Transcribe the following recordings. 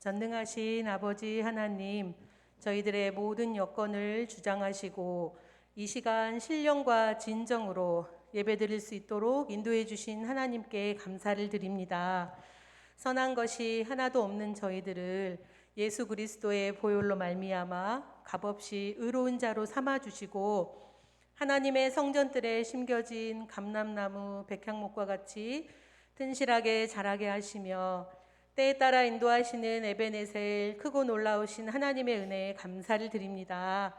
전능하신 아버지 하나님, 저희들의 모든 여건을 주장하시고 이 시간 신령과 진정으로 예배드릴 수 있도록 인도해 주신 하나님께 감사를 드립니다. 선한 것이 하나도 없는 저희들을 예수 그리스도의 보혈로 말미암아 값없이 의로운 자로 삼아 주시고 하나님의 성전들에 심겨진 감람나무 백향목과 같이 튼실하게 자라게 하시며 때에 따라 인도하시는 에베네셀 크고 놀라우신 하나님의 은혜에 감사를 드립니다.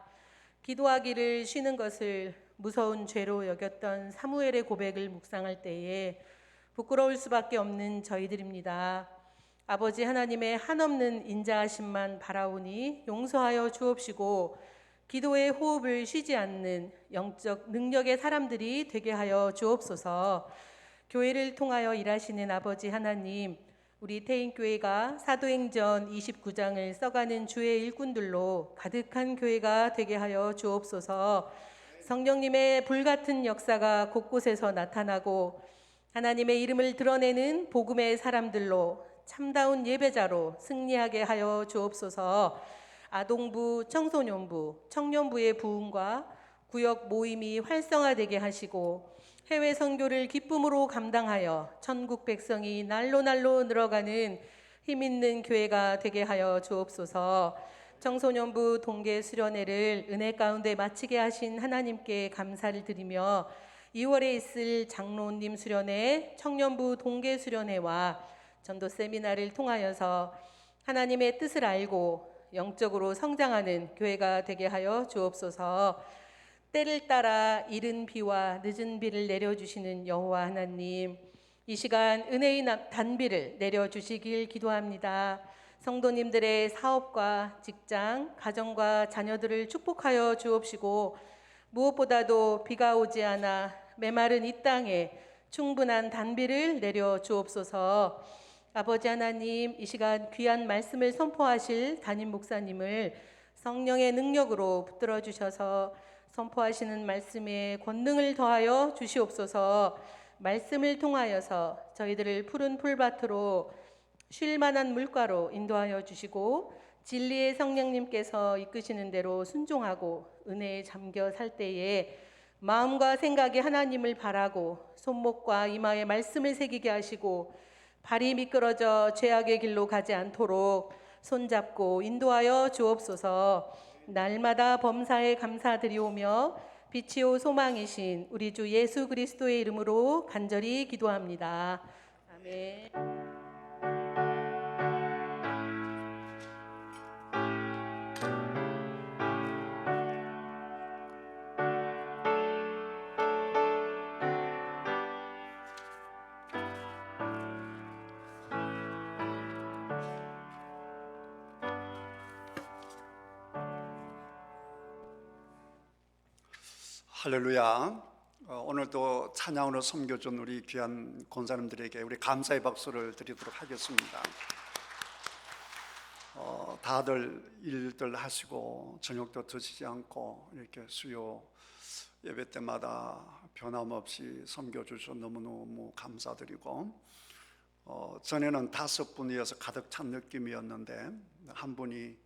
기도하기를 쉬는 것을 무서운 죄로 여겼던 사무엘의 고백을 묵상할 때에 부끄러울 수밖에 없는 저희들입니다. 아버지 하나님의 한없는 인자하심만 바라오니 용서하여 주옵시고 기도의 호흡을 쉬지 않는 영적 능력의 사람들이 되게 하여 주옵소서. 교회를 통하여 일하시는 아버지 하나님, 우리 태인교회가 사도행전 29장을 써가는 주의 일꾼들로 가득한 교회가 되게 하여 주옵소서. 성령님의 불같은 역사가 곳곳에서 나타나고 하나님의 이름을 드러내는 복음의 사람들로 참다운 예배자로 승리하게 하여 주옵소서. 아동부, 청소년부, 청년부의 부흥과 구역 모임이 활성화되게 하시고 해외 선교를 기쁨으로 감당하여 천국 백성이 날로 늘어가는 힘있는 교회가 되게 하여 주옵소서. 청소년부 동계 수련회를 은혜 가운데 마치게 하신 하나님께 감사를 드리며 2월에 있을 장로님 수련회, 청년부 동계 수련회와 전도 세미나를 통하여서 하나님의 뜻을 알고 영적으로 성장하는 교회가 되게 하여 주옵소서. 때를 따라 이른 비와 늦은 비를 내려주시는 여호와 하나님, 이 시간 은혜의 단비를 내려주시길 기도합니다. 성도님들의 사업과 직장, 가정과 자녀들을 축복하여 주옵시고 무엇보다도 비가 오지 않아 메마른 이 땅에 충분한 단비를 내려 주옵소서. 아버지 하나님, 이 시간 귀한 말씀을 선포하실 담임 목사님을 성령의 능력으로 붙들어 주셔서 선포하시는 말씀에 권능을 더하여 주시옵소서. 말씀을 통하여서 저희들을 푸른 풀밭으로 쉴 만한 물가로 인도하여 주시고 진리의 성령님께서 이끄시는 대로 순종하고 은혜에 잠겨 살 때에 마음과 생각이 하나님을 바라고 손목과 이마에 말씀을 새기게 하시고 발이 미끄러져 죄악의 길로 가지 않도록 손잡고 인도하여 주옵소서. 날마다 범사에 감사드리오며 빛이요 소망이신 우리 주 예수 그리스도의 이름으로 간절히 기도합니다. 아멘. 할렐루야. 오늘도 찬양으로 섬겨준 우리 귀한 권사님들에게 우리 감사의 박수를 드리도록 하겠습니다. 다들 일들 하시고 저녁도 드시지 않고 이렇게 수요 예배 때마다 변함없이 섬겨주셔서 너무너무 감사드리고, 전에는 5분이어서 가득 찬 느낌이었는데 한 분이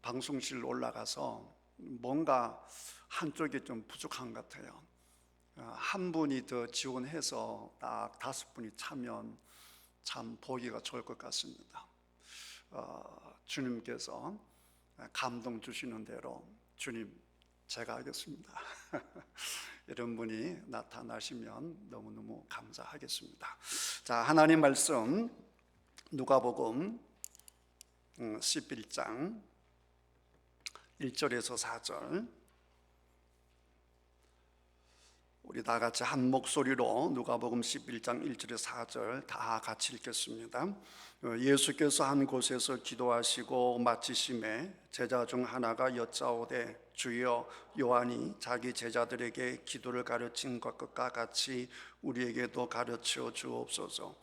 방송실 올라가서 뭔가 한쪽이 좀 부족한 것 같아요. 한 분이 더 지원해서 딱 5분이 차면 참 보기가 좋을 것 같습니다. 주님께서 감동 주시는 대로 주님 제가 하겠습니다. 이런 분이 나타나시면 너무너무 감사하겠습니다. 자, 하나님 말씀 누가복음 11장 1절에서 4절, 우리 다 같이 한 목소리로 누가복음 11장 1절에서 4절 다 같이 읽겠습니다. 예수께서 한 곳에서 기도하시고 마치심에 제자 중 하나가 여짜오되 주여, 요한이 자기 제자들에게 기도를 가르친 것과 같이 우리에게도 가르쳐 주옵소서.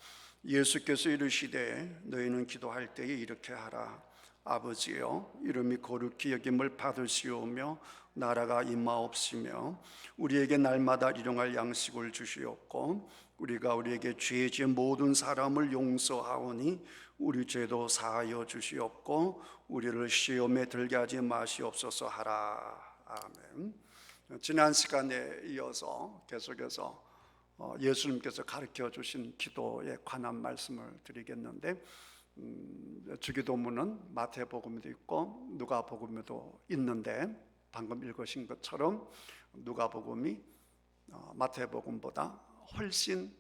예수께서 이르시되 너희는 기도할 때에 이렇게 하라. 아버지여, 이름이 거룩히 여김을 받으시오며 나라가 임하옵시며 우리에게 날마다 일용할 양식을 주시옵고 우리가 우리에게 죄 지은 모든 사람을 용서하오니 우리 죄도 사하여 주시옵고 우리를 시험에 들게 하지 마시옵소서 하라. 아멘. 지난 시간에 이어서 계속해서 예수님께서 가르쳐 주신 기도에 관한 말씀을 드리겠는데, 주기도문은 마태복음에도 있고 누가복음에도 있는데, 방금 읽으신 것처럼 누가복음이 마태복음보다 훨씬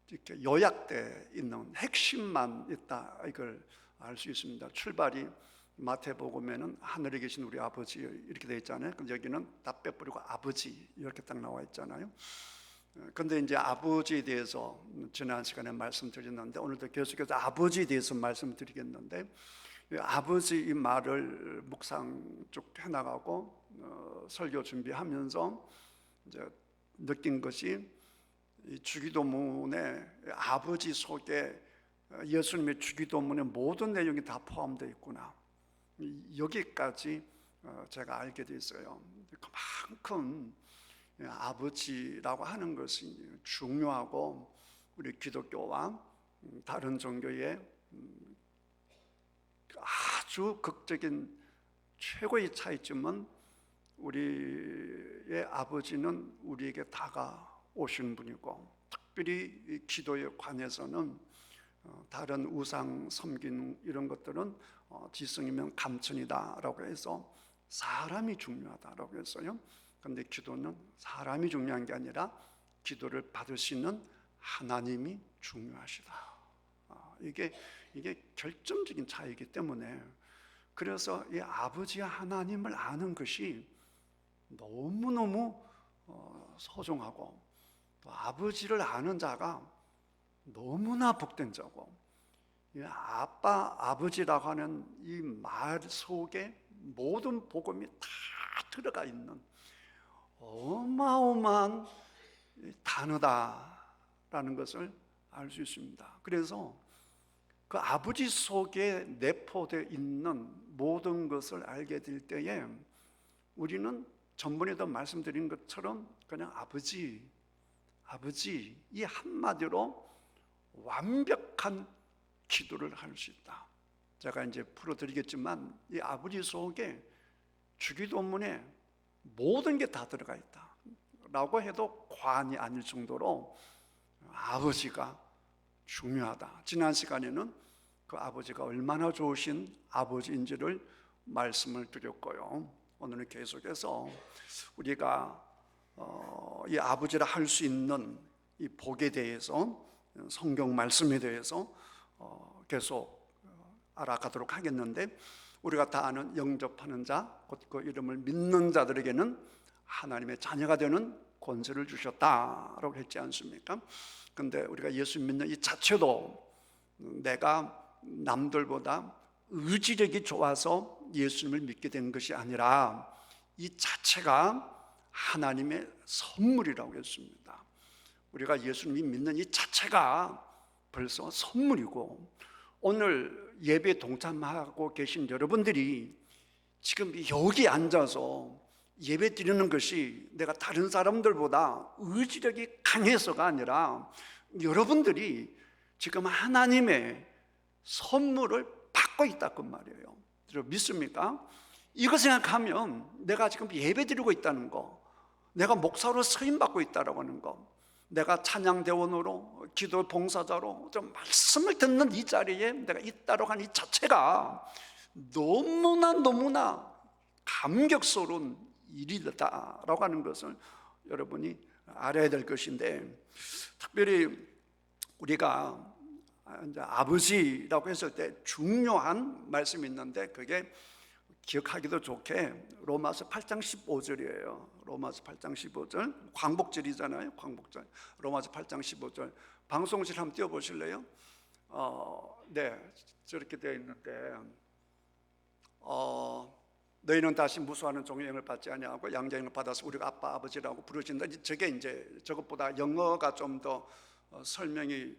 이렇게 요약되어 있는 핵심만 있다, 이걸 알 수 있습니다. 출발이 마태복음에는 하늘에 계신 우리 아버지 이렇게 되어 있잖아요. 근데 여기는 다 빼버리고 아버지 이렇게 딱 나와 있잖아요. 근데 이제 아버지에 대해서 지난 시간에 말씀드렸는데, 오늘도 계속해서 아버지에 대해서 말씀드리겠는데, 아버지 이 말을 묵상 쭉 해나가고 설교 준비하면서 이제 느낀 것이, 이 주기도문의 아버지 속에 예수님의 주기도문의 모든 내용이 다 포함되어 있구나, 여기까지 제가 알게 됐어요. 그만큼 아버지라고 하는 것이 중요하고, 우리 기독교와 다른 종교의 아주 극적인 최고의 차이점은, 우리의 아버지는 우리에게 다가오신 분이고, 특별히 이 기도에 관해서는 다른 우상 섬기는 이런 것들은 지성이면 감천이다라고 해서 사람이 중요하다라고 했어요. 그런데 기도는 사람이 중요한 게 아니라 기도를 받으시는 하나님이 중요하시다. 이게 결정적인 차이이기 때문에, 그래서 이 아버지 하나님을 아는 것이 너무너무 소중하고, 또 아버지를 아는 자가 너무나 복된 자고, 아빠, 아버지라고 하는 이 말 속에 모든 복음이 다 들어가 있는 어마어마한 단어다라는 것을 알 수 있습니다. 그래서 그 아버지 속에 내포되어 있는 모든 것을 알게 될 때에, 우리는 전번에도 말씀드린 것처럼 그냥 아버지 이 한마디로 완벽한 기도를 할 수 있다. 제가 이제 풀어드리겠지만, 이 아버지 속에 주기도문에 모든 게 다 들어가 있다 라고 해도 과언이 아닐 정도로 아버지가 중요하다. 지난 시간에는 그 아버지가 얼마나 좋으신 아버지인지를 말씀을 드렸고요. 오늘은 계속해서 우리가 이 아버지라 할 수 있는 이 복에 대해서, 성경 말씀에 대해서 계속 알아가도록 하겠는데, 우리가 다 아는 영접하는 자, 곧 그 이름을 믿는 자들에게는 하나님의 자녀가 되는 권세를 주셨다라고 했지 않습니까? 근데 우리가 예수 믿는 이 자체도 내가 남들보다 의지력이 좋아서 예수님을 믿게 된 것이 아니라, 이 자체가 하나님의 선물이라고 했습니다. 우리가 예수님 믿는 이 자체가 벌써 선물이고, 오늘 예배에 동참하고 계신 여러분들이 지금 여기 앉아서 예배 드리는 것이 내가 다른 사람들보다 의지력이 강해서가 아니라, 여러분들이 지금 하나님의 선물을 받고 있다고 말이에요. 믿습니까? 이거 생각하면 내가 지금 예배 드리고 있다는 거, 내가 목사로 서임받고 있다고 하는 거, 내가 찬양대원으로, 기도 봉사자로 좀 말씀을 듣는 이 자리에 내가 있다고 하는 이 자체가 너무나 감격스러운 일이다라고 하는 것을 여러분이 알아야 될 것인데, 특별히 우리가 이제 아버지라고 했을 때 중요한 말씀이 있는데, 그게 기억하기도 좋게 로마서 8장 15절이에요. 로마서 8장 15절, 광복절이잖아요. 광복절. 로마서 8장 15절. 방송실 한번 띄워보실래요? 네, 저렇게 되어 있는데, 너희는 다시 무수하는 종의 영을 받지 아니하고 양자영을 받아서 우리가 아빠 아버지라고 부르신다. 저게 이제 저것보다 영어가 좀 더 설명이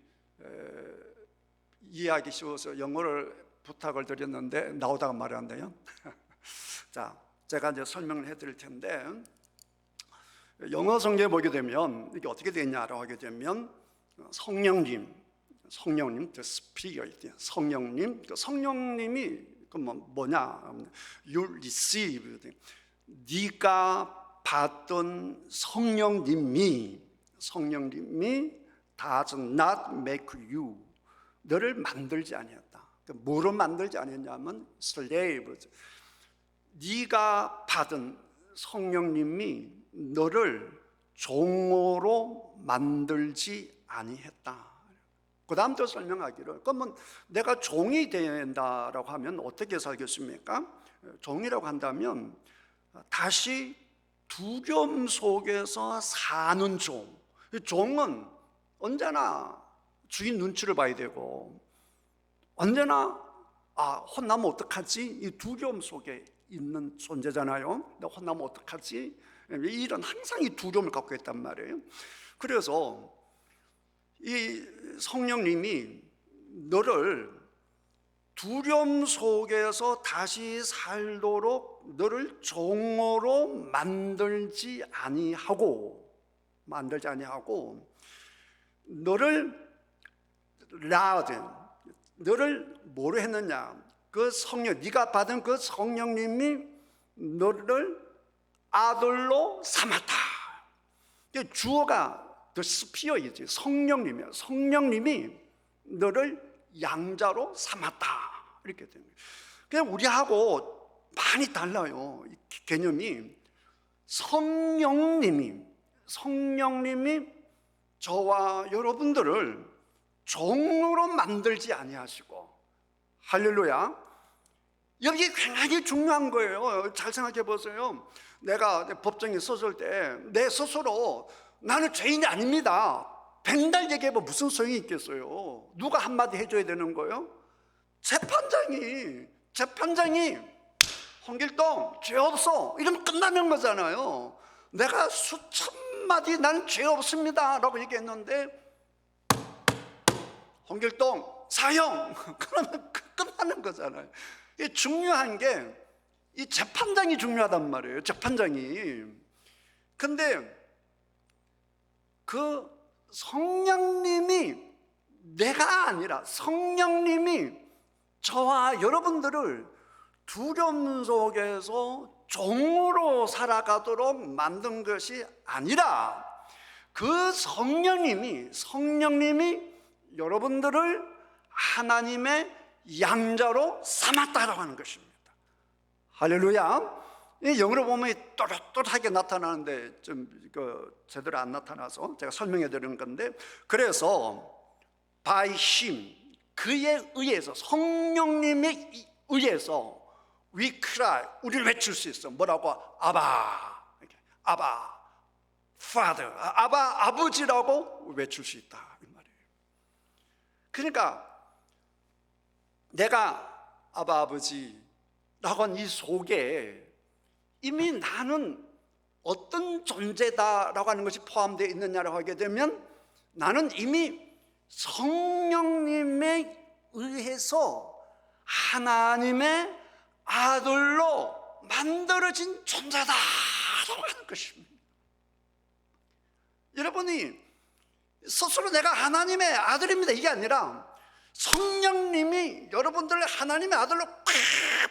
이해하기 쉬워서 영어를 부탁을 드렸는데 나오다가 말이 안 돼요. 자, 제가 이제 설명을 해드릴 텐데, 영어 성경에 보게 되면 이게 어떻게 되냐라고 하게 되면, 성령님, 성령님, the Spirit, 성령님, 성령님이 그 뭐냐? You receive. 네가 받던 성령님이 does not make you, 너를 만들지 아니했다. 뭐로 만들지 아니했냐면 slave. 네가 받은 성령님이 너를 종으로 만들지 아니했다. 그 다음 또 설명하기를, 그러면 내가 종이 된다라고 하면 어떻게 살겠습니까? 종이라고 한다면 다시 두려움 속에서 사는 종. 종은 언제나 주인 눈치를 봐야 되고, 언제나 혼나면 어떡하지? 이 두려움 속에 있는 존재잖아요. 나 혼나면 어떡하지? 이런 항상 이 두려움을 갖고 있단 말이에요. 그래서 이 성령님이 너를 두려움 속에서 다시 살도록 너를 종으로 만들지 아니하고 너를 너를 뭐로 했느냐? 그 성령, 네가 받은 그 성령님이 너를 아들로 삼았다. 주어가 the Spirit이지, 성령님이에요. 성령님이 너를 양자로 삼았다, 이렇게 됩니다. 그냥 우리하고 많이 달라요, 이 개념이. 성령님이 저와 여러분들을 종으로 만들지 아니하시고, 할렐루야. 여기 굉장히 중요한 거예요. 잘 생각해 보세요. 내가 법정에 섰을 때 내 스스로 나는 죄인이 아닙니다, 백날 얘기해봐 무슨 소용이 있겠어요? 누가 한마디 해줘야 되는 거예요? 재판장이 홍길동 죄 없어 이러면 끝나는 거잖아요. 내가 수천 마디 나는 죄 없습니다 라고 얘기했는데 홍길동 사형 그러면 끝나는 거잖아요. 이 중요한 게 이 재판장이 중요하단 말이에요. 재판장이. 근데 그 성령님이, 내가 아니라 성령님이 저와 여러분들을 두려움 속에서 종으로 살아가도록 만든 것이 아니라 그 성령님이 여러분들을 하나님의 양자로 삼았다라고 하는 것입니다. 할렐루야. 영어로 보면 또렷또렷하게 나타나는데 좀 제대로 안 나타나서 제가 설명해 드리는 건데, 그래서 by him, 그에 의해서, 성령님에 의해서 we cry, 우리를 외칠 수 있어. 뭐라고? 아바, Father, 아버지라고 외칠 수 있다, 이 말이에요. 그러니까 내가 아버지라고 한 이 속에 이미 나는 어떤 존재다라고 하는 것이 포함되어 있느냐라고 하게 되면, 나는 이미 성령님에 의해서 하나님의 아들로 만들어진 존재다라고 하는 것입니다. 여러분이 스스로 내가 하나님의 아들입니다 이게 아니라 성령님이 여러분들을 하나님의 아들로 팍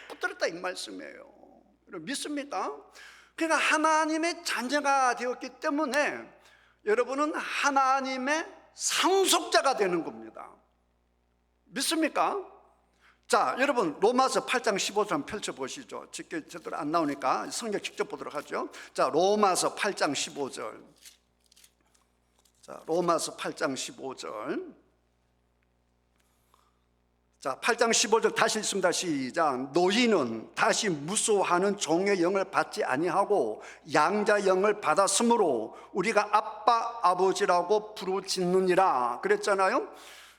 붙들었다 이 말씀이에요. 여러분 믿습니까? 그러니까 하나님의 자녀가 되었기 때문에 여러분은 하나님의 상속자가 되는 겁니다. 믿습니까? 자, 여러분 로마서 8장 15절 한번 펼쳐보시죠. 제대로 안 나오니까 성경 직접 보도록 하죠. 자, 로마서 8장 15절. 자, 로마서 8장 15절. 자, 8장 15절 다시 읽습니다. 시작. 너희는 다시 무소하는 종의 영을 받지 아니하고 양자 영을 받았으므로 우리가 아빠 아버지라고 부르짖느니라 그랬잖아요.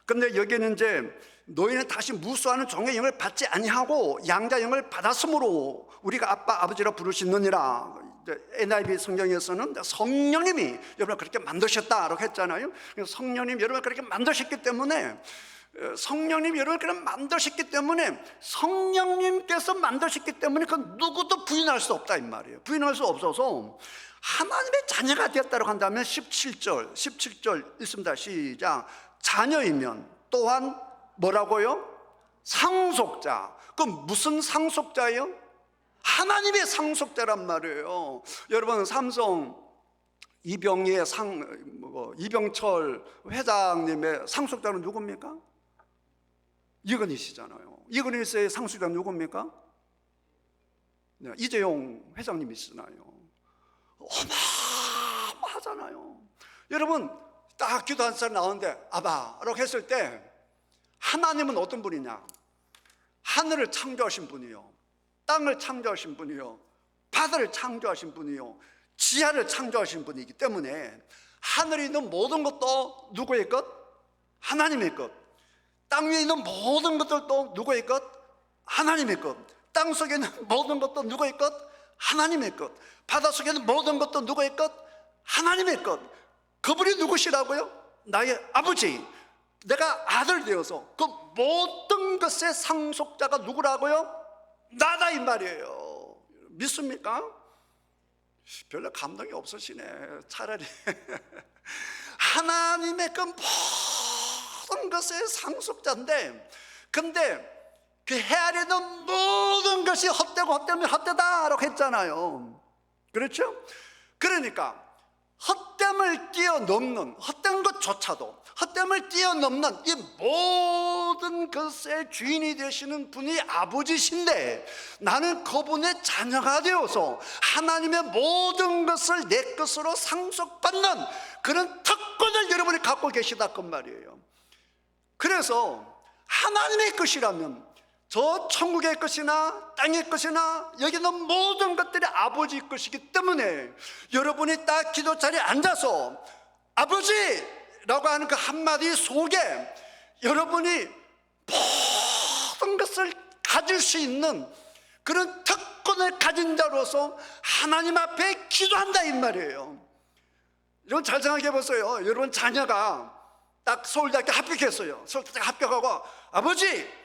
근데 여기는 이제 너희는 다시 무소하는 종의 영을 받지 아니하고 양자 영을 받았으므로 우리가 아빠 아버지라 부르짖느니라. NIV 성경에서는 성령님이 여러분을 그렇게 만드셨다라고 했잖아요. 성령님 여러분을 그렇게 만드셨기 때문에, 성령님이 여러분을 그렇게 만드셨기 때문에, 성령님께서 만드셨기 때문에 그 누구도 부인할 수 없다 이 말이에요. 부인할 수 없어서 하나님의 자녀가 되었다고 한다면 17절 읽습니다. 시작. 자녀이면 또한 뭐라고요? 상속자. 그럼 무슨 상속자예요? 하나님의 상속자란 말이에요. 여러분, 삼성 이병희의 이병철 회장님의 상속자는 누굽니까? 이건희씨잖아요. 이건희씨의 상속자는 누굽니까? 네, 이재용 회장님이시잖아요. 어마어마하잖아요. 여러분, 딱 기도한 사람 나오는데 아바라고 했을 때 하나님은 어떤 분이냐? 하늘을 창조하신 분이요, 땅을 창조하신 분이요, 바다를 창조하신 분이요, 지하를 창조하신 분이기 때문에 하늘에 있는 모든 것도 누구의 것? 하나님의 것. 땅 위에 있는 모든 것들도 누구의 것? 하나님의 것. 땅 속에 있는 모든 것도 누구의 것? 하나님의 것. 바다 속에 있는 모든 것도 누구의 것? 하나님의 것. 그분이 누구시라고요? 나의 아버지. 내가 아들 되어서 그 모든 것의 상속자가 누구라고요? 나다 이 말이에요. 믿습니까? 별로 감동이 없으시네. 차라리 하나님의 그 모든 것의 상속자인데, 근데 그 헤아리는 모든 것이 헛되고 헛되면 헛되다라고 했잖아요. 그렇죠? 그러니까 헛됨을 뛰어넘는, 헛된 것조차도 헛됨을 뛰어넘는 이 모든 것의 주인이 되시는 분이 아버지신데, 나는 그분의 자녀가 되어서 하나님의 모든 것을 내 것으로 상속받는 그런 특권을 여러분이 갖고 계시다 그 말이에요. 그래서 하나님의 것이라면 저 천국의 것이나 땅의 것이나 여기 있는 모든 것들이 아버지 것이기 때문에 여러분이 딱 기도 자리에 앉아서 아버지라고 하는 그 한마디 속에 여러분이 모든 것을 가질 수 있는 그런 특권을 가진 자로서 하나님 앞에 기도한다 이 말이에요. 여러분 잘 생각해 보세요. 여러분 자녀가 딱 서울대학교 합격했어요. 서울대학교 합격하고 아버지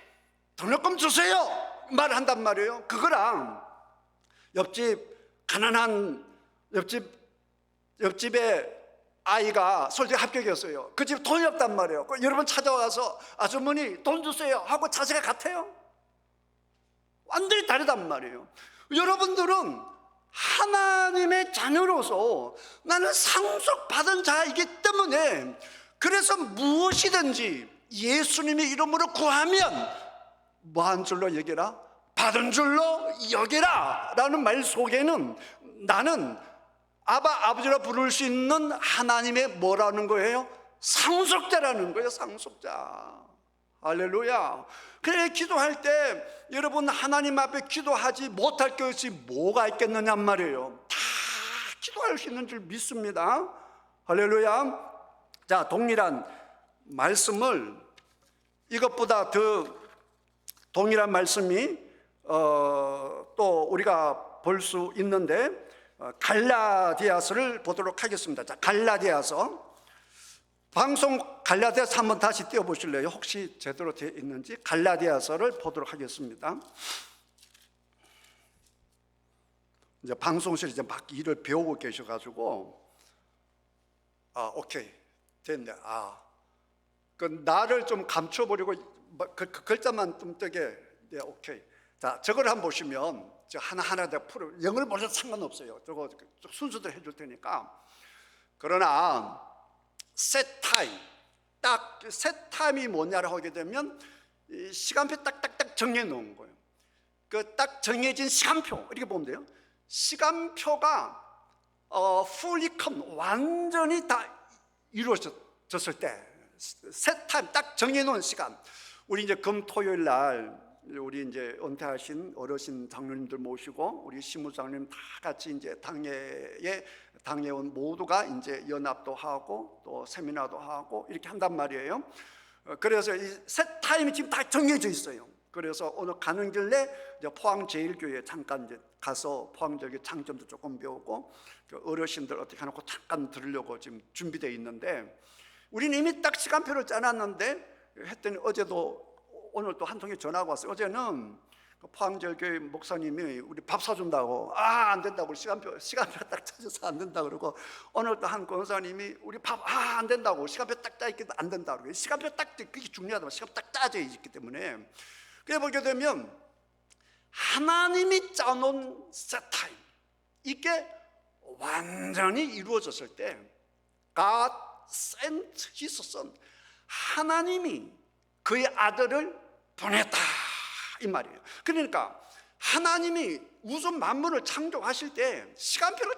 등록금 주세요 말을 한단 말이에요. 그거랑 옆집 가난한 옆집에 아이가 서울대 합격했어요. 그 집 돈이 없단 말이에요. 여러분 찾아와서 아주머니 돈 주세요 하고 자세가 같아요? 완전히 다르단 말이에요. 여러분들은 하나님의 자녀로서 나는 상속받은 자이기 때문에, 그래서 무엇이든지 예수님의 이름으로 구하면 뭐한 줄로 여겨라? 받은 줄로 여겨라 라는 말 속에는 나는 아버지라 부를 수 있는 하나님의 뭐라는 거예요? 상속자라는 거예요. 상속자. 할렐루야. 그래, 기도할 때 여러분 하나님 앞에 기도하지 못할 것이 뭐가 있겠느냐 말이에요. 다 기도할 수 있는 줄 믿습니다. 할렐루야. 자, 동일한 말씀을, 이것보다 더 동일한 말씀이 또 우리가 볼 수 있는데, 갈라디아서를 보도록 하겠습니다. 자, 갈라디아서, 방송 갈라디아서 한번 다시 띄워보실래요? 혹시 제대로 되어 있는지. 갈라디아서를 보도록 하겠습니다. 이제 방송실 이제 막 일을 배우고 계셔가지고, 오케이 됐네. 그 나를 좀 감춰버리고 그 글자만 좀 뜨게. 네, 오케이. 자, 저걸 한번 보시면 저 하나하나 다 풀어. 영어를 보셔도 상관없어요. 저거 순서대로 해줄 테니까. 그러나 set time, 딱 set time이 뭐냐라고 하게 되면 시간표 딱딱딱 정해 놓은 거예요. 그 딱 정해진 시간표, 이렇게 보면 돼요. 시간표가 fully come, 완전히 다 이루어졌을 때, set time 딱 정해 놓은 시간. 우리 이제 금토요일 날 우리 이제 은퇴하신 어르신 장로님들 모시고 우리 시무장님 다 같이 이제 당회원 모두가 이제 연합도 하고 또 세미나도 하고 이렇게 한단 말이에요. 그래서 이 셋 타임이 지금 다 정해져 있어요. 그래서 오늘 가는 길에 이제 포항제일교회 잠깐 이제 가서 포항제일교회 장점도 조금 배우고 그 어르신들 어떻게 하는 거 잠깐 들으려고 지금 준비되어 있는데, 우리는 이미 딱 시간표를 짜놨는데 했더니 어제도 오늘 또 한 통이 전화가 왔어요. 어제는 포항절교회 목사님이 우리 밥 사준다고 안 된다고 시간표 딱 찾아서 안 된다 그러고, 오늘 또 한 권사님이 우리 밥 안 된다고 시간표 딱 짜있기도 안 된다 그러고, 시간표 딱 그게 중요하다. 시간 딱 짜져 있기 때문에. 그래 보게 되면 하나님이 짜놓은 세타임, 이게 완전히 이루어졌을 때 God sent His Son, 하나님이 그의 아들을 보냈다 이 말이에요. 그러니까 하나님이 우주 만물을 창조하실 때 시간표를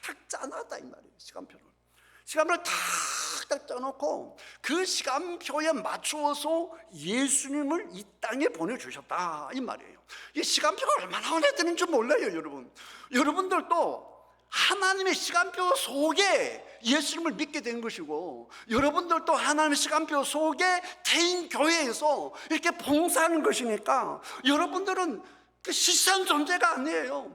탁탁 짜놨다 이 말이에요. 시간표를 탁탁 짜놓고 그 시간표에 맞추어서 예수님을 이 땅에 보내주셨다 이 말이에요. 이 시간표가 얼마나 오래 되는지 몰라요, 여러분. 여러분들도 하나님의 시간표 속에 예수님을 믿게 된 것이고, 여러분들도 하나님의 시간표 속에 태인 교회에서 이렇게 봉사하는 것이니까 여러분들은 그 시시한 존재가 아니에요.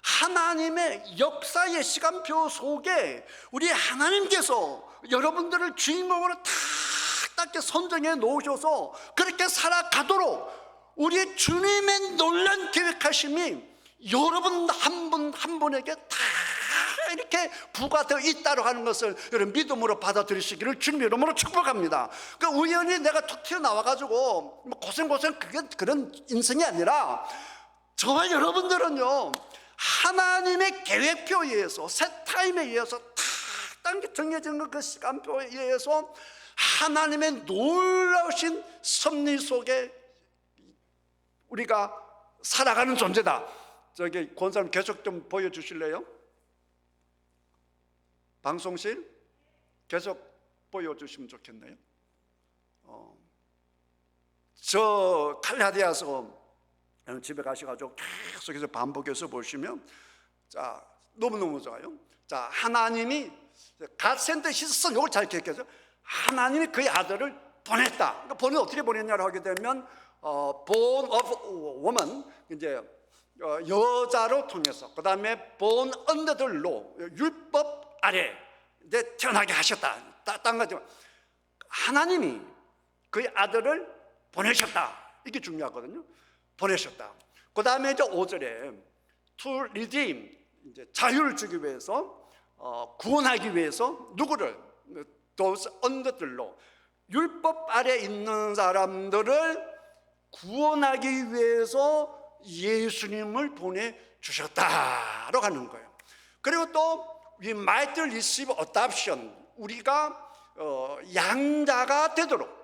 하나님의 역사의 시간표 속에 우리 하나님께서 여러분들을 주인공으로 탁탁 선정해 놓으셔서 그렇게 살아가도록 우리 주님의 놀란 계획하심이 여러분 한 분 한 분에게 다 이렇게 부과되어 있다고 하는 것을 여러분 믿음으로 받아들이시기를 주님 이름으로 축복합니다. 그 우연히 내가 툭 튀어나와가지고 고생 그런 인생이 아니라 저와 여러분들은요, 하나님의 계획표에 의해서, 세타임에 의해서 딱 정해진 그 시간표에 의해서 하나님의 놀라우신 섭리 속에 우리가 살아가는 존재다. 저기 권사님 계속 좀 보여주실래요? 방송실 계속 보여주시면 좋겠네요. 저 칼라디아서 집에 가셔가지고 계속해서 반복해서 보시면, 자, 너무너무 좋아요. 자, 하나님이 God sent His Son, 이걸 잘 기억해서 하나님이 그의 아들을 보냈다. 그러니까 보내 어떻게 보냈냐고 하게 되면 born of woman, 이제 여자로 통해서, 그 다음에 born under the law, 율법 아래 이제 태어나게 하셨다. 딴 거죠. 하나님이 그의 아들을 보내셨다. 이게 중요하거든요. 보내셨다. 그 다음에 이제 5절에 to redeem, 이제 자유를 주기 위해서, 구원하기 위해서 누구를? those under the law, 율법 아래 있는 사람들을 구원하기 위해서 예수님을 보내주셨다라고 하는 거예요. 그리고 또 we might receive adoption, 우리가 양자가 되도록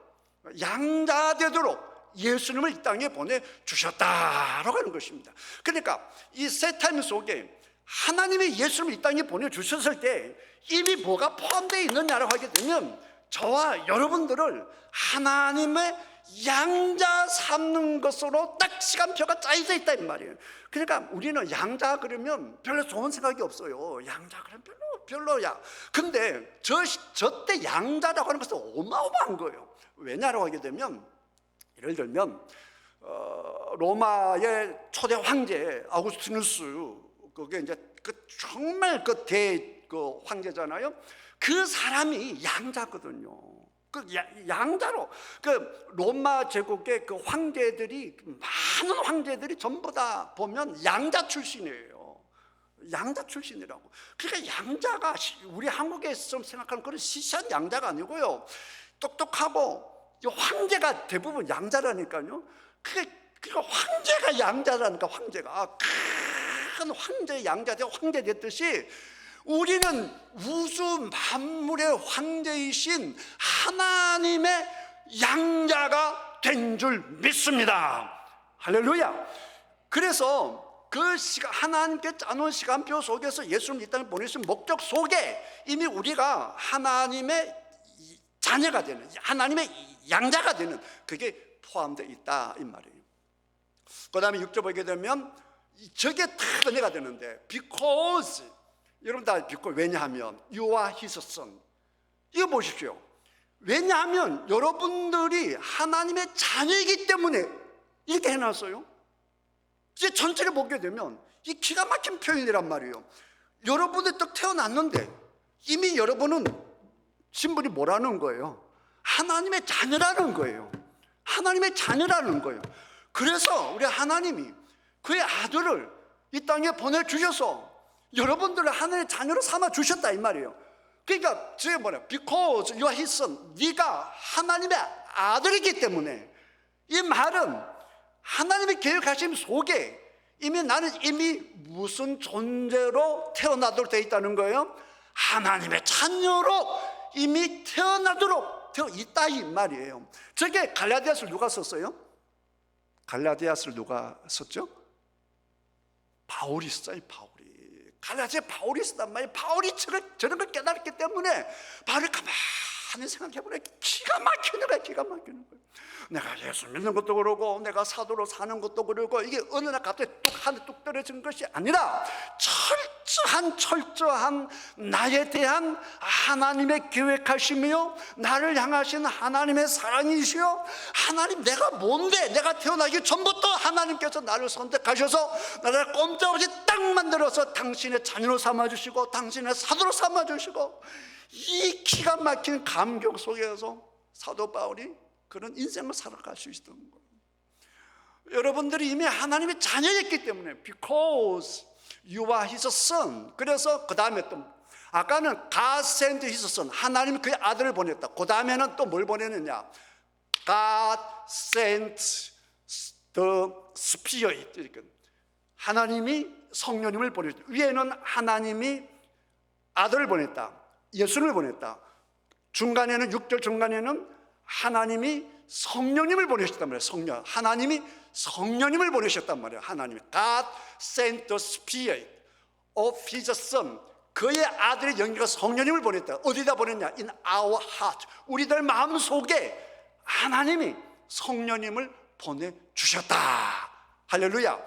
예수님을 이 땅에 보내주셨다라고 하는 것입니다. 그러니까 이 세타임 속에 하나님이 예수님을 이 땅에 보내주셨을 때 이미 뭐가 포함되어 있느냐라고 하게 되면, 저와 여러분들을 하나님의 양자 삼는 것으로 딱 시간표가 짜여져 있다 이 말이에요. 그러니까 우리는 양자 그러면 별로 좋은 생각이 없어요. 양자 그러면 별로야. 근데 저때 양자라고 하는 것은 어마어마한 거예요. 왜냐라고 하게 되면, 예를 들면 로마의 초대 황제 아우구스티누스, 그게 이제 정말 그 황제잖아요. 그 사람이 양자거든요. 그 양자로 그 로마 제국의 그 황제들이, 많은 황제들이 전부 다 보면 양자 출신이에요. 양자 출신이라고. 그러니까 양자가 우리 한국에서 생각하는 그런 시시한 양자가 아니고요, 똑똑하고 황제가 대부분 양자라니까요. 그러니까 황제가 양자라니까, 황제가 큰 황제 양자대 황제 됐듯이 우리는 우주 만물의 황제이신 하나님의 양자가 된 줄 믿습니다. 할렐루야. 그래서 그 하나님께 짜놓은 시간표 속에서 예수님 이 땅에 보내신 목적 속에 이미 우리가 하나님의 자녀가 되는, 하나님의 양자가 되는, 그게 포함되어 있다 이 말이에요. 그 다음에 6절 보게 되면 저게 다 은혜가 되는데, because, 여러분 다 because, 왜냐하면 you are his son, 이거 보십시오. 왜냐하면 여러분들이 하나님의 자녀이기 때문에 이렇게 해놨어요. 이제 전체를 보게 되면 이 기가 막힌 표현이란 말이에요. 여러분이 딱 태어났는데 이미 여러분은 신분이 뭐라는 거예요? 하나님의 자녀라는 거예요. 하나님의 자녀라는 거예요. 그래서 우리 하나님이 그의 아들을 이 땅에 보내주셔서 여러분들을 하나님의 자녀로 삼아 주셨다 이 말이에요. 그러니까 저게 뭐냐, because you are his son, 네가 하나님의 아들이기 때문에, 이 말은 하나님의 계획하심 속에 나는 이미 무슨 존재로 태어나도록 되어 있다는 거예요? 하나님의 자녀로 이미 태어나도록 되어 있다 이 말이에요. 저게 갈라디아서를 누가 썼어요? 갈라디아서를 누가 썼죠? 바울이 썼어요. 갈라디아 바울이 썼단 말이에요. 바울이 저런 걸 깨달았기 때문에 바울이 가만히 생각해보니까 기가 막히는 거예요. 내가 예수 믿는 것도 그러고 내가 사도로 사는 것도 그러고 이게 어느 날 갑자기 뚝 떨어진 것이 아니라 철저한 나에 대한 하나님의 계획하시며 나를 향하신 하나님의 사랑이시여, 하나님 내가 뭔데, 내가 태어나기 전부터 하나님께서 나를 선택하셔서 나를 꼼짝없이 딱 만들어서 당신의 자녀로 삼아주시고 당신의 사도로 삼아주시고, 이 기가 막힌 감격 속에서 사도 바울이 그런 인생을 살아갈 수 있었던 거예요. 여러분들이 이미 하나님의 자녀였기 때문에 because you are his son. 그래서 그 다음에 또 아까는 God sent his son, 하나님이 그의 아들을 보냈다. 그 다음에는 또 뭘 보냈느냐, God sent the Spirit. 하나님이 성령님을 보냈다. 위에는 하나님이 아들을 보냈다, 예수를 보냈다. 중간에는 6절 중간에는 하나님이 성령님을 보내셨단 말이에요. 하나님이 성령님을 보내셨단 말이에요. 하나님이 God sent the Spirit of His Son. 그의 아들의 영계가 성령님을 보냈다. 어디다 보냈냐? In our heart. 우리들 마음 속에 하나님이 성령님을 보내주셨다. 할렐루야.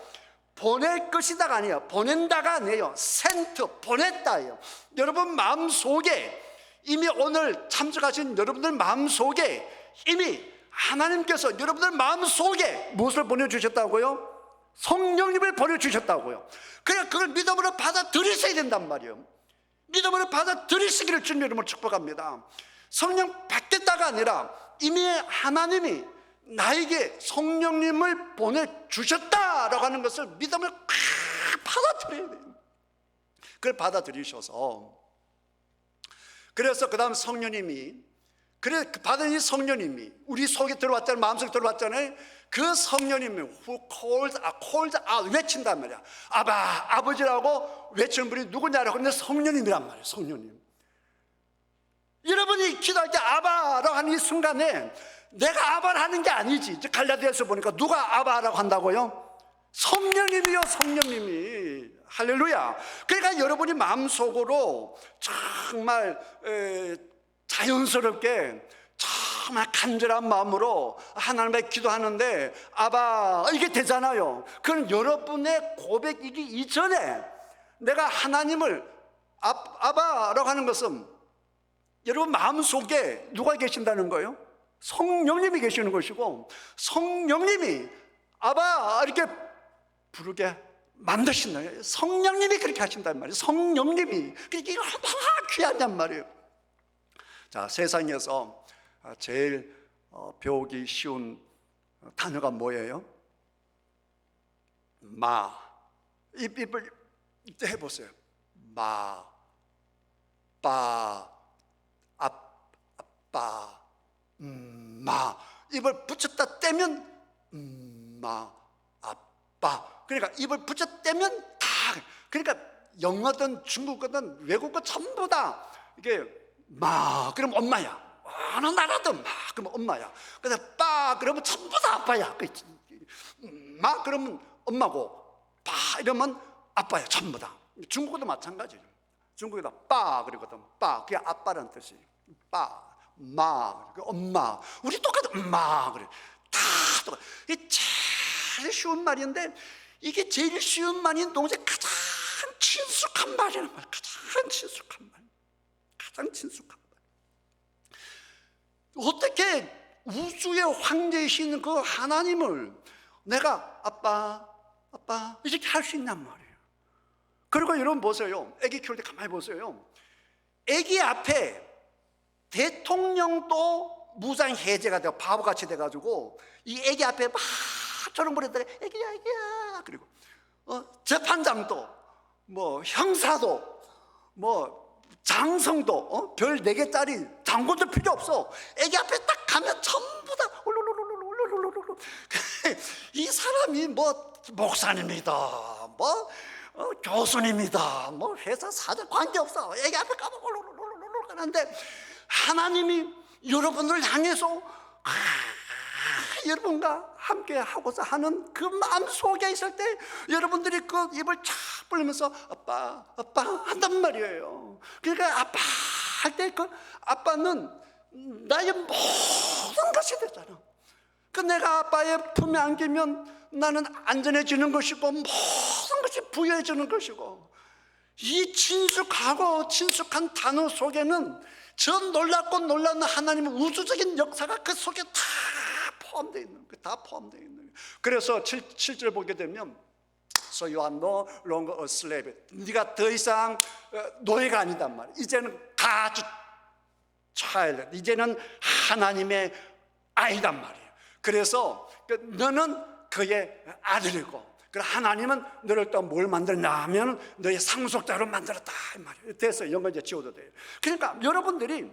보낼 것이다가 아니에요. 보낸다가 아니에요. sent, 보냈다예요. 여러분 마음 속에 이미 오늘 참석하신 여러분들 마음속에 이미 하나님께서 여러분들 마음속에 무엇을 보내주셨다고요? 성령님을 보내주셨다고요. 그냥 그걸 믿음으로 받아들이셔야 된단 말이에요. 믿음으로 받아들이시기를 주님 이름으로 축복합니다. 성령 받겠다가 아니라 이미 하나님이 나에게 성령님을 보내주셨다라고 하는 것을 믿음으로 받아들여야 돼요. 그걸 받아들이셔서, 그래서 그 다음 성령님이, 그래 받은 이 성령님이 우리 속에 들어왔잖아요. 마음속에 들어왔잖아요. 그 성령님이 who called out, 외친단 말이야. 아버지라고 외치는 분이 누구냐라고 하는데 성령님이란 말이에요. 성령님. 여러분이 기도할 때 아바라고 하는 이 순간에 내가 아바를 하는 게 아니지. 갈라디아서 보니까 누가 아바라고 한다고요? 성령님이요, 성령님이. 할렐루야. 그러니까 여러분이 마음속으로 정말 자연스럽게 정말 간절한 마음으로 하나님께 기도하는데 아바 이게 되잖아요. 그건 여러분의 고백이기 이전에 내가 하나님을 아바라고 하는 것은 여러분 마음속에 누가 계신다는 거예요? 성령님이 계시는 것이고, 성령님이 아바 이렇게 부르게 만드신다. 성령님이 그렇게 하신단 말이에요. 성령님이. 그러니까 이거 얼마나 귀하단 말이에요. 자, 세상에서 제일 배우기 쉬운 단어가 뭐예요? 마. 입을 해보세요. 마, 빠, 아빠, 마. 입을 붙였다 떼면 마, 아빠. 그러니까 입을 붙여 떼면 다, 그러니까 영어든 중국어든 외국어 전부 다 이게 마 그러면 엄마야. 어느 나라든 마 그러면 엄마야. 그래서 빠 그러면 전부 다 아빠야. 마 그러면 엄마고 빠 이러면 아빠야. 전부 다. 중국어도 마찬가지예요. 중국에다 빠 그러거든. 빠 그게 아빠라는 뜻이에요. 빠, 마, 엄마. 우리 똑같아. 엄마 그래. 다 똑같아. 이게 제일 쉬운 말인데 이게 제일 쉬운 말인 동시에 가장 친숙한 말이란 말이에요. 가장 친숙한 말. 가장 친숙한 말. 어떻게 우주의 황제이신 그 하나님을 내가 아빠 이렇게 할 수 있냔 말이에요. 그리고 여러분 보세요. 애기 키울 때 가만히 보세요. 애기 앞에 대통령도 무장 해제가 되고 바보같이 돼가지고 이 애기 앞에 막 저런 부리더래. 애기야 애기야. 그리고 재판장도 뭐 형사도 뭐 장성도 별 4개짜리 장군도 필요 없어. 애기 앞에 딱 가면 전부 다 울룰룰룰룰룰룰룰. 이 사람이 뭐 목사님이다, 뭐 교수님이다, 뭐 회사 사장 관계없어. 애기 앞에 가면 울룰룰룰룰 하는데 하나님이 여러분을 향해서 여러분과 함께 하고자 하는 그 마음 속에 있을 때 여러분들이 그 입을 쫙 벌리면서 아빠 아빠 한단 말이에요. 그러니까 아빠 할 때 그 아빠는 나의 모든 것이 되잖아. 그 내가 아빠의 품에 안기면 나는 안전해지는 것이고 모든 것이 부여해지는 것이고, 이 친숙한 단어 속에는 저 놀랍고 놀라운 하나님의 우주적인 역사가 그 속에 다 포함되어 있는 거예요. 다 포함되어 있는 거예요. 그래서 7절 보게 되면 So you are no longer a slave. 네가 더 이상 노예가 아니단 말이야. 이제는 God's child. 이제는 하나님의 아이단 말이에요. 그래서 너는 그의 아들이고, 하나님은 너를 또 뭘 만들었냐 하면 너의 상속자로 만들었다 이 말이에요. 됐어요. 이런 거 이제 지워도 돼요. 그러니까 여러분들이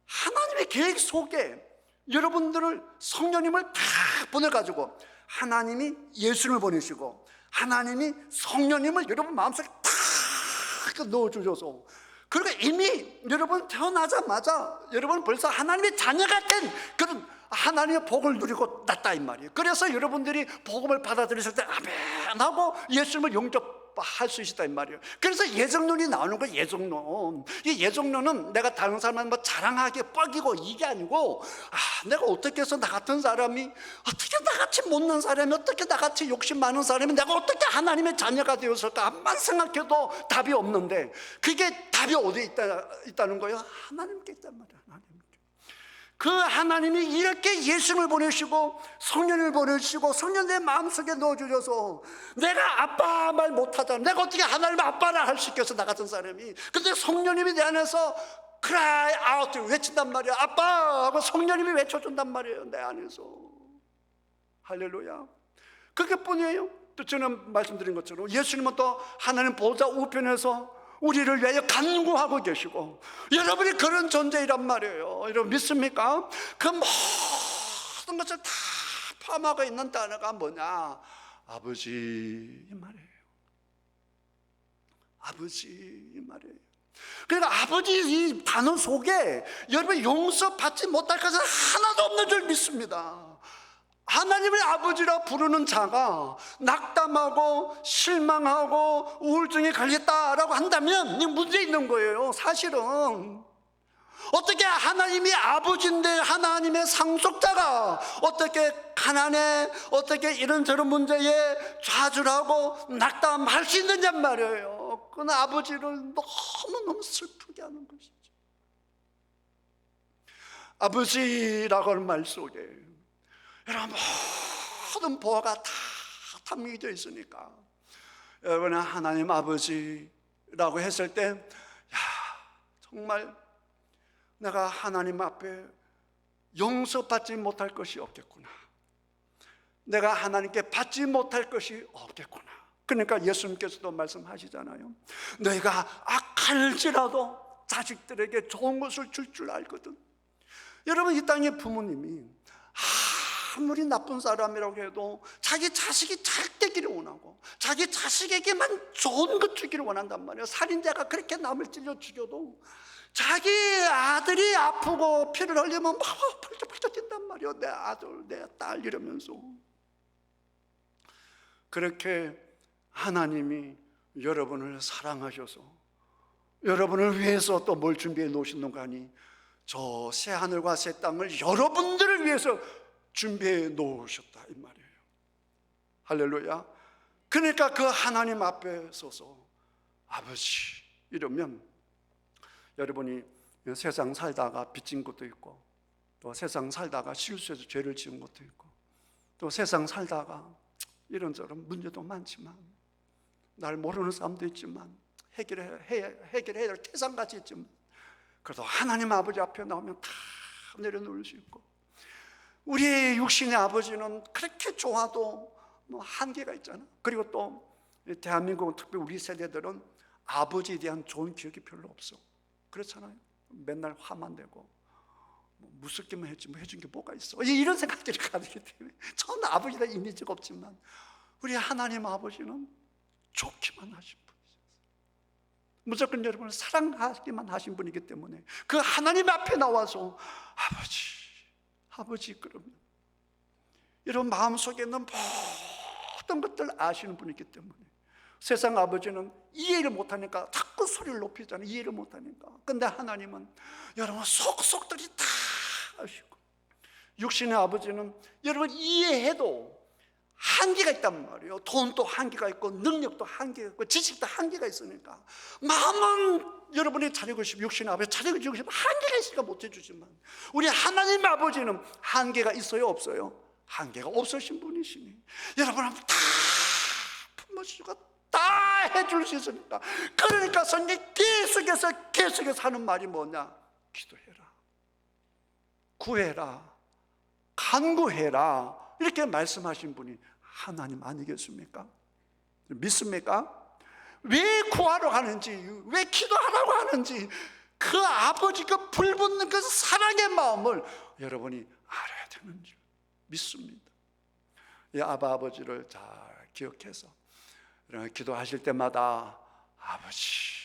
하나님의 계획 속에 여러분들을 성령님을 다 보내가지고 하나님이 예수를 보내시고 하나님이 성령님을 여러분 마음속에 다 넣어주셔서, 그리고 이미 여러분 태어나자마자 여러분 벌써 하나님의 자녀가 된 그런 하나님의 복을 누리고 났다 이 말이에요. 그래서 여러분들이 복음을 받아들였을 때 아멘 하고 예수님을 영접할 수 있다 이 말이에요. 그래서 예정론이 나오는 거예요. 예정론. 이 예정론은 내가 다른 사람한테 뭐 자랑하게 뻐기고 이게 아니고, 내가 어떻게 해서 나 같은 사람이, 어떻게 나같이 못난 사람이, 어떻게 나같이 욕심 많은 사람이 내가 어떻게 하나님의 자녀가 되었을까 암만 생각해도 답이 없는데, 그게 답이 어디에 있다는 거예요? 하나님께 있단 말이에요. 그 하나님이 이렇게 예수를 보내시고 성령을 보내시고 성령 내 마음속에 넣어주셔서 내가 아빠 말 못하잖아. 내가 어떻게 하나님의 아빠라 할 수 있겠어, 나 같은 사람이. 근데 성령님이 내 안에서 cry out 외친단 말이야. 아빠 하고 성령님이 외쳐준단 말이에요, 내 안에서. 할렐루야. 그게뿐이에요. 또 저는 말씀드린 것처럼 예수님은 또 하나님 보좌 우편에서 우리를 위하여 간구하고 계시고, 여러분이 그런 존재이란 말이에요. 여러분 믿습니까? 그 모든 것을 다 포함하고 있는 단어가 뭐냐? 아버지 이 말이에요. 아버지 이 말이에요. 그러니까 아버지 이 단어 속에 여러분 용서받지 못할 것은 하나도 없는 줄 믿습니다. 하나님을 아버지라 부르는 자가 낙담하고 실망하고 우울증에 걸렸다라고 한다면 이 문제 있는 거예요. 사실은 어떻게 하나님이 아버지인데 하나님의 상속자가 어떻게 가난에 어떻게 이런저런 문제에 좌절하고 낙담할 수 있느냐 말이에요. 그건 아버지를 너무너무 슬프게 하는 것이죠. 아버지라고 하는 말 속에 여러분 모든 보화가 다 탐미되어 있으니까, 여러분은 하나님 아버지라고 했을 때, 정말 내가 하나님 앞에 용서받지 못할 것이 없겠구나, 내가 하나님께 받지 못할 것이 없겠구나. 그러니까 예수님께서도 말씀하시잖아요. 너희가 악할지라도 자식들에게 좋은 것을 줄 줄 알거든. 여러분 이 땅의 부모님이 아무리 나쁜 사람이라고 해도 자기 자식이 잘 되기를 원하고 자기 자식에게만 좋은 것 주기를 원한단 말이에요. 살인자가 그렇게 남을 찔러 죽여도 자기 아들이 아프고 피를 흘리면 막 펄쩍펄쩍 뛴단 말이에요. 내 아들, 내 딸 이러면서. 그렇게 하나님이 여러분을 사랑하셔서 여러분을 위해서 또 뭘 준비해 놓으셨는가 하니, 저 새 하늘과 새 땅을 여러분들을 위해서 준비해 놓으셨다 이 말이에요. 할렐루야. 그러니까 그 하나님 앞에 서서 아버지 이러면, 여러분이 세상 살다가 빚진 것도 있고, 또 세상 살다가 실수해서 죄를 지은 것도 있고, 또 세상 살다가 이런저런 문제도 많지만, 날 모르는 사람도 있지만, 해결해야 될 태산같이 있지만, 그래도 하나님 아버지 앞에 나오면 다 내려놓을 수 있고, 우리의 육신의 아버지는 그렇게 좋아도 뭐 한계가 있잖아. 그리고 또 대한민국 특히 우리 세대들은 아버지에 대한 좋은 기억이 별로 없어. 그렇잖아요. 맨날 화만 내고 뭐 무섭게만 했지 뭐 해준 게 뭐가 있어. 이런 생각들이 가득히 때문에 전 아버지에 대한 이미지가 없지만 우리 하나님 아버지는 좋기만 하신 분이셨어요. 무조건 여러분을 사랑하기만 하신 분이기 때문에 그 하나님 앞에 나와서 아버지 그러면 여러분 마음속에 있는 모든 것들 아시는 분이기 때문에 세상 아버지는 이해를 못하니까 자꾸 소리를 높이잖아요. 이해를 못하니까. 근데 하나님은 여러분 속속들이 다 아시고, 육신의 아버지는 여러분 이해해도 한계가 있단 말이에요. 돈도 한계가 있고 능력도 한계가 있고 지식도 한계가 있으니까 마음은 여러분이 잘하고 싶고 육신의 아버지 잘하고 싶고 한계가 있으니까 못해주지만 우리 하나님 아버지는 한계가 있어요 없어요? 한계가 없으신 분이시니 여러분은 다 품어주시고 다 해줄 수 있으니까. 그러니까 성경 계속해서 하는 말이 뭐냐? 기도해라, 구해라, 간구해라 이렇게 말씀하신 분이 하나님 아니겠습니까? 믿습니까? 왜 구하러 가는지, 왜 기도하라고 하는지 그 아버지 그 불붙는 그 사랑의 마음을 여러분이 알아야 되는 줄 믿습니다. 이 아버지를 잘 기억해서 기도하실 때마다 아버지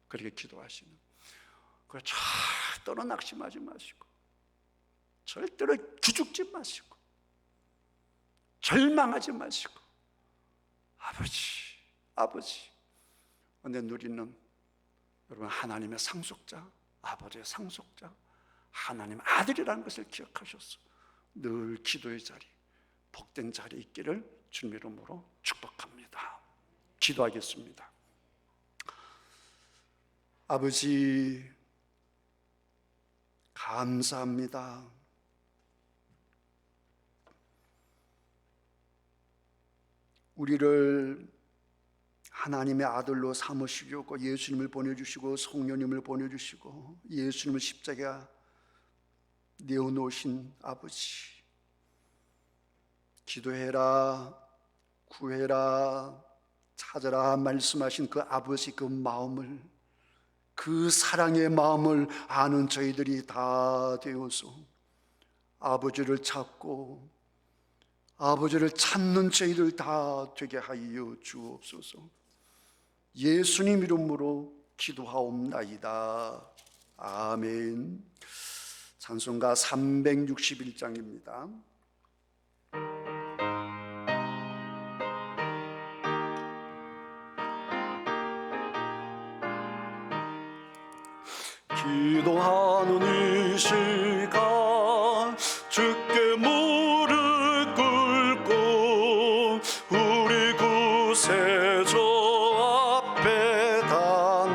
그렇게 기도하시는, 그걸 절대로 낙심하지 마시고 절대로 기죽지 마시고 절망하지 마시고 아버지 근데 누리는 여러분 하나님의 상속자, 아버지의 상속자, 하나님 아들이라는 것을 기억하셔서 늘 기도의 자리, 복된 자리에 있기를 주님 이름으로 축복합니다. 기도하겠습니다. 아버지 감사합니다. 우리를 하나님의 아들로 삼으시려고 예수님을 보내주시고 성령님을 보내주시고 예수님을 십자가에 내어놓으신 아버지, 기도해라, 구해라, 찾아라 말씀하신 그 아버지 그 마음을, 그 사랑의 마음을 아는 저희들이 다 되어서 아버지를 찾고 아버지를 찾는 저희들 다 되게 하여 주옵소서. 예수님 이름으로 기도하옵나이다. 아멘. 찬송가 361장입니다. 기도하는 이 시간 주께 무릎 꿇고 우리 구세주 앞에 다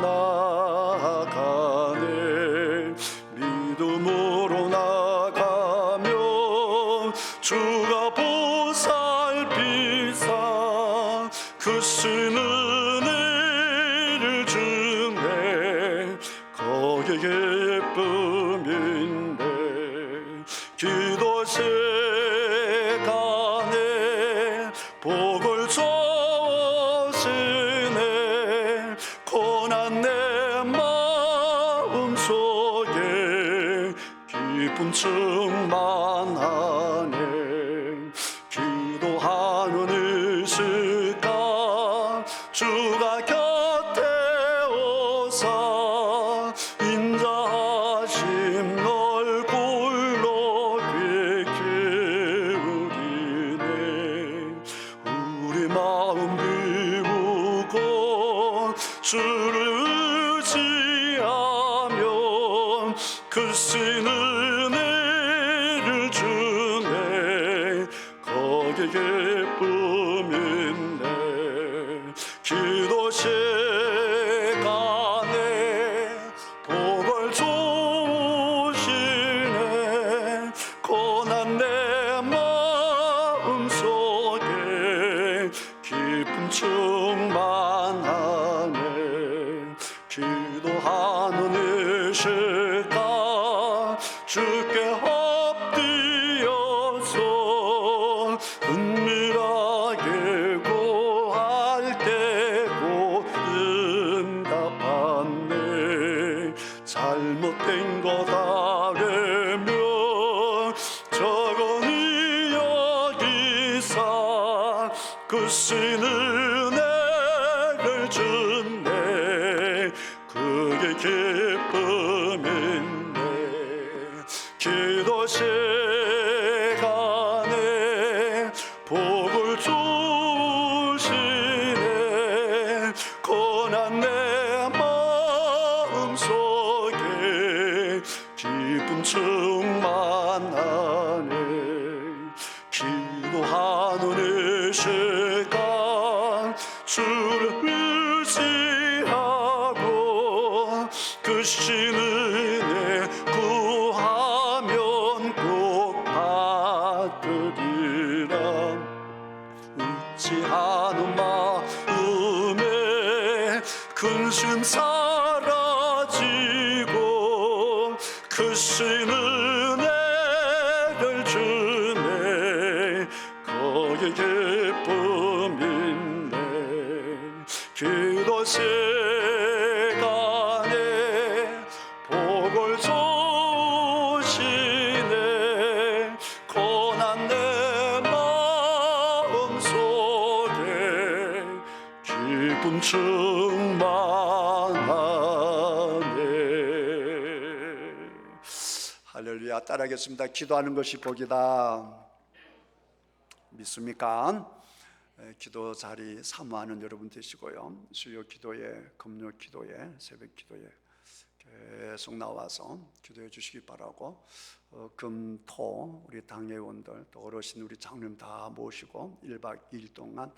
나아가네. 믿음으로 나가며 주가 보살피사 그 쓰는 은혜를 주네. 거기에 예쁨인데 기도 시간에 복을 주시네. 고난 내 마음속에 기쁨 충만하네. 기도하는 이 시간 주가 곁에 오사 인자하심 얼굴로 귀 기울이네. 우리 마음 비우고 주를 의지하며 그 쓰는 은혜를 주네. 거기에 예쁨 있네. 기도 시간에 복을 주시네. 고난 내 마음속에 기쁨 충만하네. 기도하는 이 시간 주께 잘못된 것 아뢰며 적은이 여기사 그 신을 내를 주네 그게 기쁨인데 기도 시간에 복을 주시네 고난 내 마음속에 기쁨 충만하네 기도하는 이 시간 주를 의지하고 그 신은혜 구하면 꼭 받으리라 의지하는 마음에 근심 사라지고 그 신은혜를 주네 거기 기쁨인데 기도 시간에 복을 주시네 고난 내 마음속에 기쁨 충만하네. 할렐루야. 따라하겠습니다. 기도하는 것이 복이다. 믿습니까? 기도 자리 사모하는 여러분 되시고요. 수요 기도에, 금요 기도에, 새벽 기도에 계속 나와서 기도해 주시기 바라고 금, 토 우리 당회원들 또 어르신 우리 장로님 다 모시고 1박 2일 동안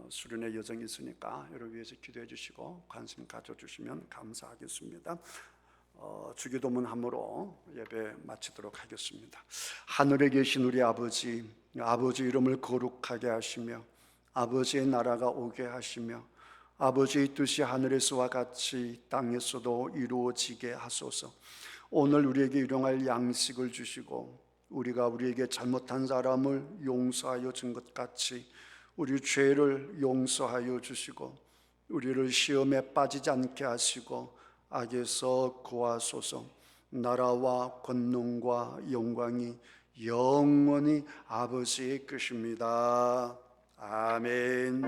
수련의 여정이 있으니까 여러분 위해서 기도해 주시고 관심 가져주시면 감사하겠습니다. 주기도문 함으로 예배 마치도록 하겠습니다. 하늘에 계신 우리 아버지, 아버지 이름을 거룩하게 하시며 아버지의 나라가 오게 하시며 아버지의 뜻이 하늘에서와 같이 땅에서도 이루어지게 하소서. 오늘 우리에게 일용할 양식을 주시고 우리가 우리에게 잘못한 사람을 용서하여 준 것 같이 우리 죄를 용서하여 주시고 우리를 시험에 빠지지 않게 하시고 악에서 구하소서. 나라와 권능과 영광이 영원히 아버지의 것입니다. 아멘.